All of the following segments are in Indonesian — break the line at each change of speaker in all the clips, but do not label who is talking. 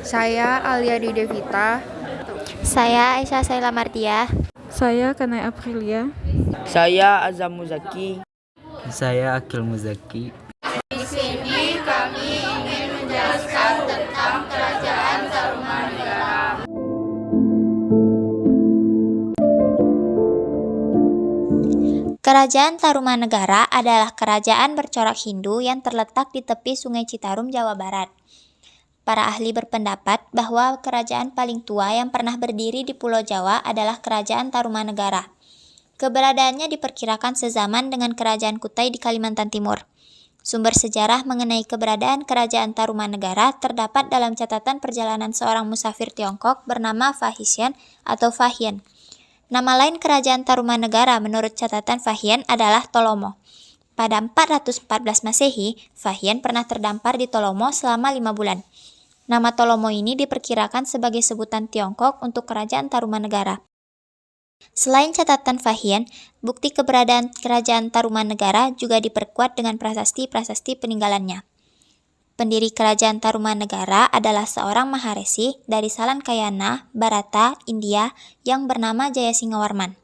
Saya Alia Devita.
Saya Aisyah Saila Mardiah.
Saya Kanai Aprilia.
Saya Azam Muzaki.
Saya Akil Muzaki.
Di sini kami ingin menjelaskan tentang Kerajaan Tarumanegara.
Kerajaan Tarumanegara adalah kerajaan bercorak Hindu yang terletak di tepi Sungai Citarum, Jawa Barat. Para ahli berpendapat bahwa kerajaan paling tua yang pernah berdiri di Pulau Jawa adalah Kerajaan Tarumanegara. Keberadaannya diperkirakan sezaman dengan Kerajaan Kutai di Kalimantan Timur. Sumber sejarah mengenai keberadaan Kerajaan Tarumanegara terdapat dalam catatan perjalanan seorang musafir Tiongkok bernama Fahian atau Fahien. Nama lain Kerajaan Tarumanegara menurut catatan Fahien adalah Tolomo. Pada 414 Masehi, Fahien pernah terdampar di Tolomo selama 5 bulan. Nama Tolomo ini diperkirakan sebagai sebutan Tiongkok untuk Kerajaan Tarumanegara. Selain catatan Fahien, bukti keberadaan Kerajaan Tarumanegara juga diperkuat dengan prasasti-prasasti peninggalannya. Pendiri Kerajaan Tarumanegara adalah seorang Maharesi dari Salankayana, Bharata, India yang bernama Jayasingawarman.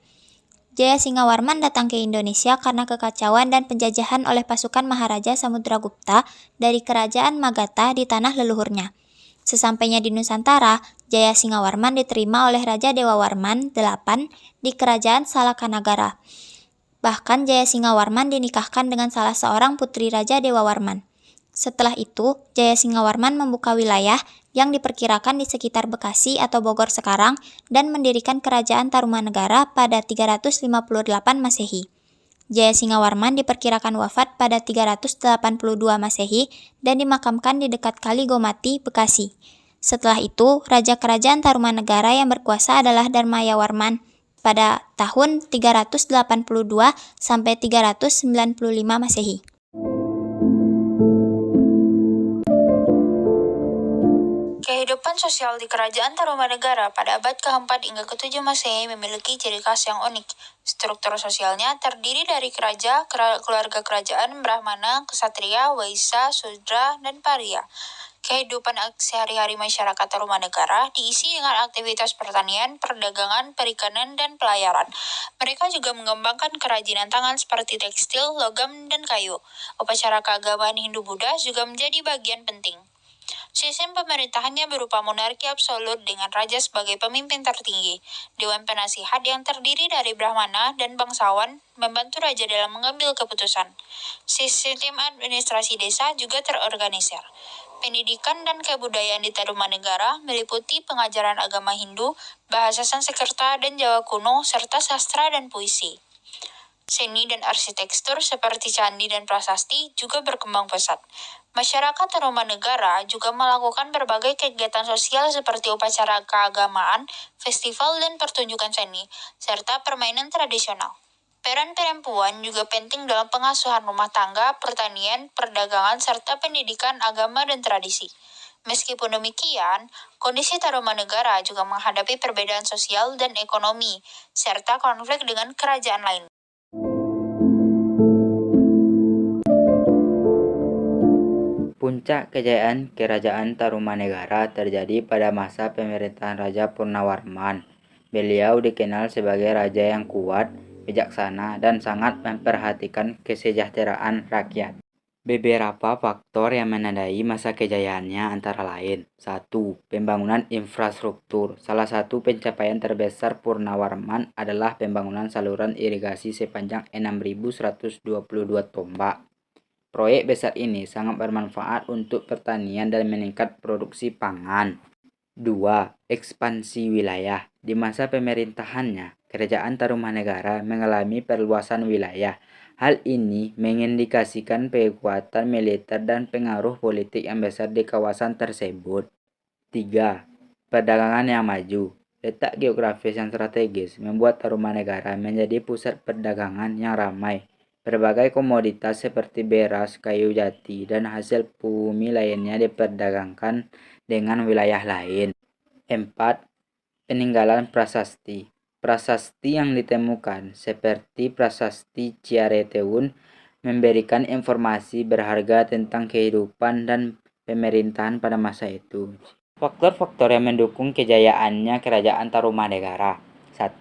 Jayasingawarman datang ke Indonesia karena kekacauan dan penjajahan oleh pasukan Maharaja Samudragupta dari Kerajaan Magadha di tanah leluhurnya. Sesampainya di Nusantara, Jayasingawarman diterima oleh Raja Dewawarman VIII di Kerajaan Salakanagara. Bahkan Jayasingawarman dinikahkan dengan salah seorang putri Raja Dewawarman. Setelah itu, Jayasingawarman membuka wilayah yang diperkirakan di sekitar Bekasi atau Bogor sekarang dan mendirikan Kerajaan Tarumanegara pada 358 Masehi. Jayasingawarman diperkirakan wafat pada 382 Masehi dan dimakamkan di dekat Kali Gomati, Bekasi. Setelah itu, Raja Kerajaan Tarumanegara yang berkuasa adalah Dharmayawarman pada tahun 382 sampai 395 Masehi.
Kehidupan sosial di Kerajaan Tarumanegara pada abad ke-4 hingga ke-7 Masehi memiliki ciri khas yang unik. Struktur sosialnya terdiri dari keluarga kerajaan, Brahmana, Ksatria, Waisya, Sudra, dan Paria. Kehidupan sehari-hari masyarakat Tarumanegara diisi dengan aktivitas pertanian, perdagangan, perikanan, dan pelayaran. Mereka juga mengembangkan kerajinan tangan seperti tekstil, logam, dan kayu. Upacara keagamaan Hindu-Buddha juga menjadi bagian penting. Sistem pemerintahannya berupa monarki absolut dengan raja sebagai pemimpin tertinggi. Dewan penasihat yang terdiri dari Brahmana dan bangsawan membantu raja dalam mengambil keputusan. Sistem administrasi desa juga terorganisir. Pendidikan dan kebudayaan di Tarumanegara meliputi pengajaran agama Hindu, bahasa Sanskerta dan Jawa kuno, serta sastra dan puisi. Seni dan arsitektur seperti candi dan prasasti juga berkembang pesat. Masyarakat Tarumanegara juga melakukan berbagai kegiatan sosial seperti upacara keagamaan, festival dan pertunjukan seni, serta permainan tradisional. Peran perempuan juga penting dalam pengasuhan rumah tangga, pertanian, perdagangan, serta pendidikan agama dan tradisi. Meskipun demikian, kondisi Tarumanegara juga menghadapi perbedaan sosial dan ekonomi, serta konflik dengan kerajaan lain.
Puncak kejayaan Kerajaan Tarumanegara terjadi pada masa pemerintahan Raja Purnawarman. Beliau dikenal sebagai raja yang kuat, bijaksana, dan sangat memperhatikan kesejahteraan rakyat. Beberapa faktor yang menandai masa kejayaannya antara lain: 1. Pembangunan infrastruktur. Salah satu pencapaian terbesar Purnawarman adalah pembangunan saluran irigasi sepanjang 6.122 tombak. Proyek besar ini sangat bermanfaat untuk pertanian dan meningkat produksi pangan. 2. Ekspansi wilayah. Di masa pemerintahannya, Kerajaan Tarumanegara mengalami perluasan wilayah. Hal ini mengindikasikan kekuatan militer dan pengaruh politik yang besar di kawasan tersebut. 3. Perdagangan yang maju. Letak geografis yang strategis membuat Tarumanegara menjadi pusat perdagangan yang ramai. Berbagai komoditas seperti beras, kayu jati, dan hasil bumi lainnya diperdagangkan dengan wilayah lain. 4. Peninggalan prasasti. Prasasti yang ditemukan, seperti prasasti Ciareteun, memberikan informasi berharga tentang kehidupan dan pemerintahan pada masa itu. Faktor-faktor yang mendukung kejayaannya Kerajaan Tarumanegara. 1.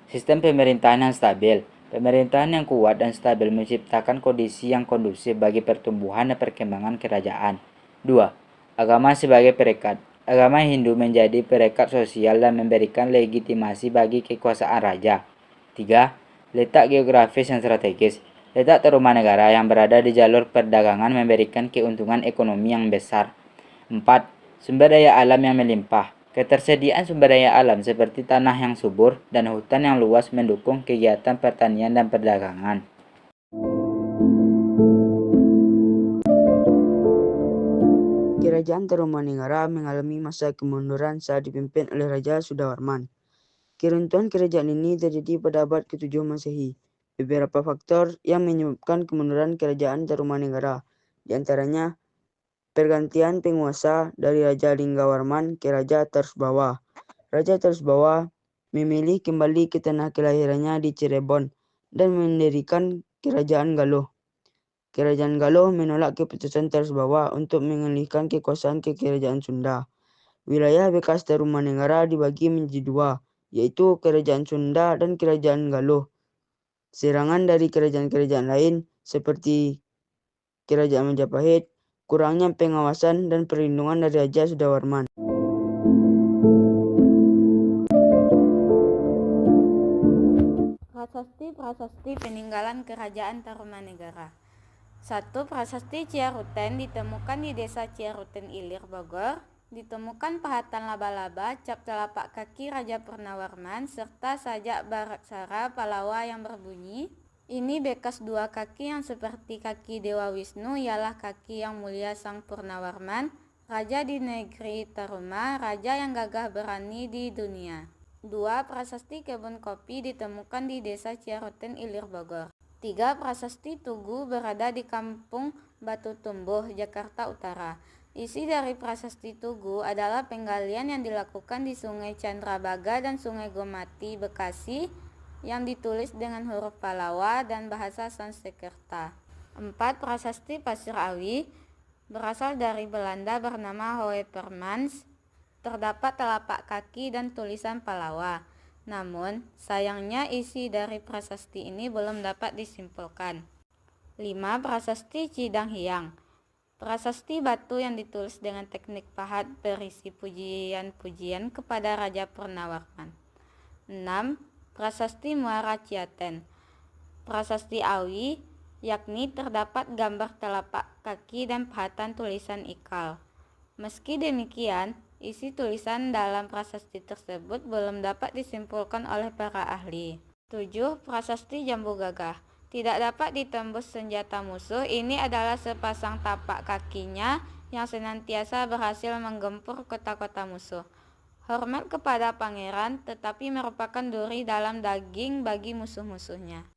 Sistem pemerintahan yang stabil. Pemerintahan yang kuat dan stabil menciptakan kondisi yang kondusif bagi pertumbuhan dan perkembangan kerajaan. 2. Agama sebagai perekat. Agama Hindu menjadi perekat sosial dan memberikan legitimasi bagi kekuasaan raja. 3. Letak geografis yang strategis. Letak Tarumanegara yang berada di jalur perdagangan memberikan keuntungan ekonomi yang besar. 4. Sumber daya alam yang melimpah. Ketersediaan sumber daya alam seperti tanah yang subur dan hutan yang luas mendukung kegiatan pertanian dan perdagangan.
Kerajaan Tarumanegara mengalami masa kemunduran saat dipimpin oleh Raja Sudawarman. Keruntuhan kerajaan ini terjadi pada abad ke-7 Masehi. Beberapa faktor yang menyebabkan kemunduran kerajaan Tarumanegara, di antaranya pergantian penguasa dari Raja Linggawarman ke Raja Tarsbawa. Raja Tarsbawa memilih kembali ke tanah kelahirannya di Cirebon dan mendirikan Kerajaan Galuh. Kerajaan Galuh menolak keputusan Tarsbawa untuk mengalihkan kekuasaan ke Kerajaan Sunda. Wilayah bekas Tarumanegara dibagi menjadi dua, yaitu Kerajaan Sunda dan Kerajaan Galuh. Serangan dari kerajaan-kerajaan lain seperti Kerajaan Majapahit, kurangnya pengawasan dan perlindungan dari Raja Sudawarman.
Prasasti peninggalan Kerajaan Tarumanegara. 1. Prasasti Ciaruten ditemukan di Desa Ciaruten Ilir, Bogor. Ditemukan pahatan laba-laba, cap telapak kaki Raja Purnawarman, serta sajak baraksara Palawa yang berbunyi, "Ini bekas dua kaki yang seperti kaki Dewa Wisnu, ialah kaki yang mulia Sang Purnawarman, Raja di negeri Taruma, Raja yang gagah berani di dunia." 2. Prasasti kebun kopi ditemukan di Desa Ciaruten Ilir, Bogor. 3. Prasasti Tugu berada di Kampung Batu Tumbuh, Jakarta Utara. Isi dari prasasti Tugu adalah penggalian yang dilakukan di Sungai Candrabaga dan Sungai Gomati, Bekasi, yang ditulis dengan huruf Palawa dan bahasa Sanskerta. 4. Prasasti Pasir Awi berasal dari Belanda bernama Hoepermans. Terdapat telapak kaki dan tulisan Palawa. Namun, sayangnya isi dari prasasti ini belum dapat disimpulkan. 5. Prasasti Cidang Hiang. Prasasti batu yang ditulis dengan teknik pahat berisi pujian-pujian kepada Raja Purnawarman. 6. Prasasti Muara Ciaten. Prasasti Awi, yakni terdapat gambar telapak kaki dan pahatan tulisan ikal. Meski demikian, isi tulisan dalam prasasti tersebut belum dapat disimpulkan oleh para ahli. 7. Prasasti Jambu Gagah. Tidak dapat ditembus senjata musuh. Ini adalah sepasang tapak kakinya yang senantiasa berhasil menggempur kota-kota musuh. Hormat kepada pangeran, tetapi merupakan duri dalam daging bagi musuh-musuhnya.